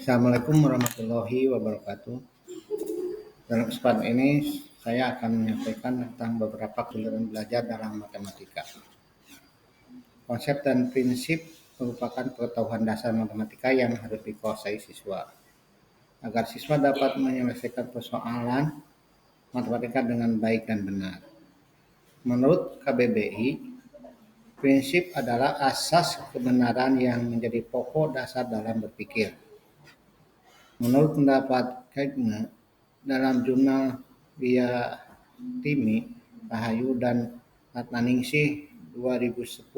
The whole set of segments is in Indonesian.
Assalamualaikum warahmatullahi wabarakatuh. Dalam kesempatan ini saya akan menyampaikan tentang beberapa kesulitan belajar dalam matematika. Konsep dan prinsip merupakan pengetahuan dasar matematika yang harus dikuasai siswa. Agar siswa dapat menyelesaikan persoalan matematika dengan baik dan benar. Menurut KBBI, prinsip adalah asas kebenaran yang menjadi pokok dasar dalam berpikir. Menurut pendapat Kegner, dalam jurnal Timi, Rahayu dan Ratnaningsih 2010,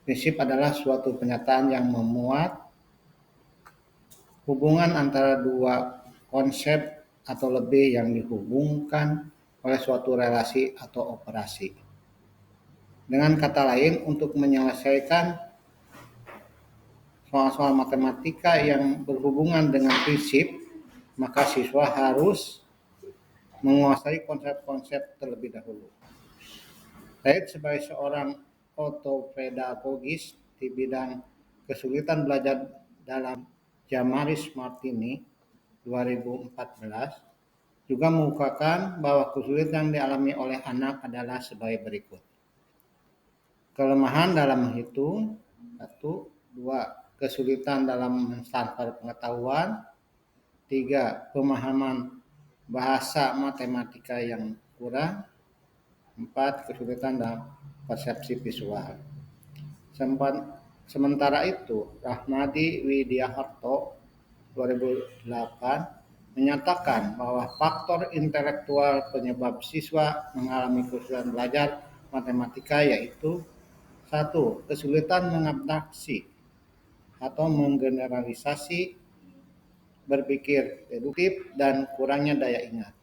prinsip adalah suatu pernyataan yang memuat hubungan antara dua konsep atau lebih yang dihubungkan oleh suatu relasi atau operasi. Dengan kata lain, untuk menyelesaikan soal-soal matematika yang berhubungan dengan prinsip, maka siswa harus menguasai konsep-konsep terlebih dahulu. Saya sebagai seorang ortopedagogis di bidang kesulitan belajar dalam Jamaris Martini 2014 juga mengungkapkan bahwa kesulitan yang dialami oleh anak adalah sebagai berikut. Kelemahan dalam menghitung, 1, 2. Kesulitan dalam mentransfer pengetahuan, 3. Pemahaman bahasa matematika yang kurang, 4. Kesulitan dalam persepsi visual. Sementara itu, Rahmadi Widiaharto 2008 menyatakan bahwa faktor intelektual penyebab siswa mengalami kesulitan belajar matematika yaitu 1. Kesulitan mengabstraksi atau menggeneralisasi, berpikir deduktif, dan kurangnya daya ingat.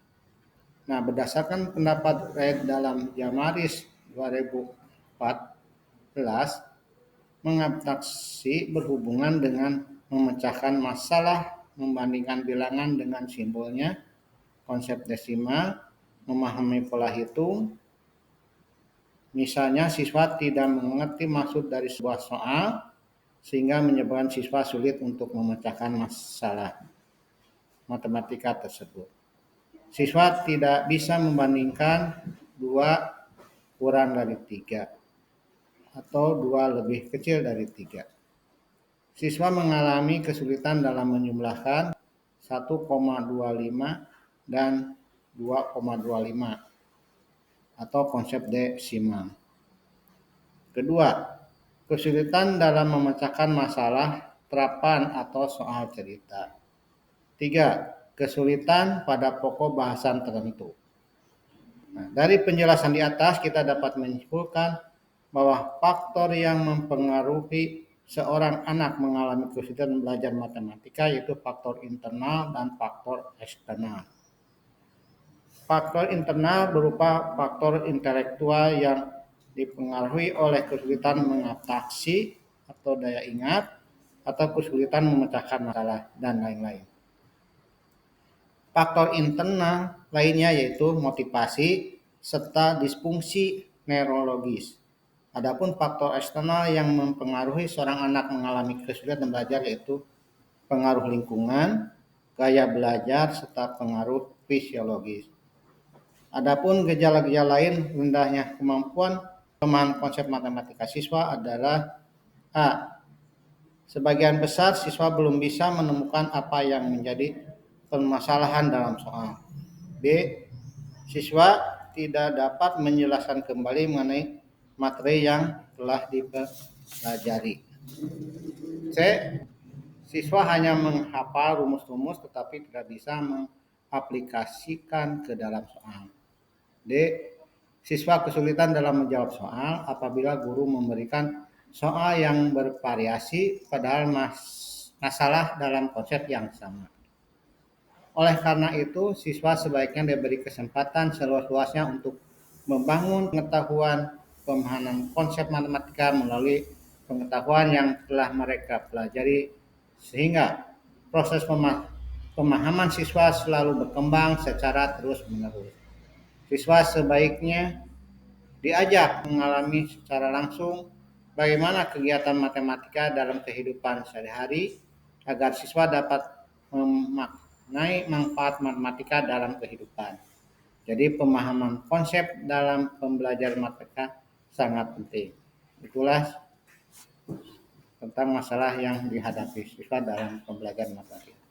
Nah, berdasarkan pendapat Reid dalam Jamaris 2014, mengabstraksi berhubungan dengan memecahkan masalah, membandingkan bilangan dengan simbolnya, konsep desimal, memahami pola hitung. Misalnya siswa tidak mengerti maksud dari sebuah soal, sehingga menyebabkan siswa sulit untuk memecahkan masalah matematika tersebut. Siswa tidak bisa membandingkan 2 kurang dari 3 atau 2 lebih kecil dari 3. Siswa mengalami kesulitan dalam menjumlahkan 1,25 dan 2,25 atau konsep desimal. Kedua, kesulitan dalam memecahkan masalah terapan atau soal cerita. 3. Kesulitan pada pokok bahasan tertentu. Nah, dari penjelasan di atas kita dapat menyimpulkan bahwa faktor yang mempengaruhi seorang anak mengalami kesulitan belajar matematika yaitu faktor internal dan faktor eksternal. Faktor internal berupa faktor intelektual yang dipengaruhi oleh kesulitan mengabstraksi atau daya ingat atau kesulitan memecahkan masalah dan lain-lain. Faktor internal lainnya yaitu motivasi serta disfungsi neurologis. Adapun faktor eksternal yang mempengaruhi seorang anak mengalami kesulitan belajar yaitu pengaruh lingkungan, gaya belajar serta pengaruh fisiologis. Adapun gejala-gejala lain rendahnya kemampuan pemahaman konsep matematika siswa adalah A. Sebagian besar siswa belum bisa menemukan apa yang menjadi permasalahan dalam soal. B. Siswa tidak dapat menjelaskan kembali mengenai materi yang telah dipelajari. C. Siswa hanya menghafal rumus-rumus tetapi tidak bisa mengaplikasikan ke dalam soal. D. Siswa kesulitan dalam menjawab soal apabila guru memberikan soal yang bervariasi padahal masalah dalam konsep yang sama. Oleh karena itu, siswa sebaiknya diberi kesempatan seluas-luasnya untuk membangun pengetahuan pemahaman konsep matematika melalui pengetahuan yang telah mereka pelajari sehingga proses pemahaman siswa selalu berkembang secara terus-menerus. Siswa sebaiknya diajak mengalami secara langsung bagaimana kegiatan matematika dalam kehidupan sehari-hari agar siswa dapat memaknai manfaat matematika dalam kehidupan. Jadi pemahaman konsep dalam pembelajaran matematika sangat penting. Itulah tentang masalah yang dihadapi siswa dalam pembelajaran matematika.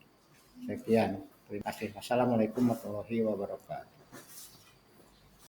Sekian, terima kasih. Wassalamualaikum warahmatullahi wabarakatuh.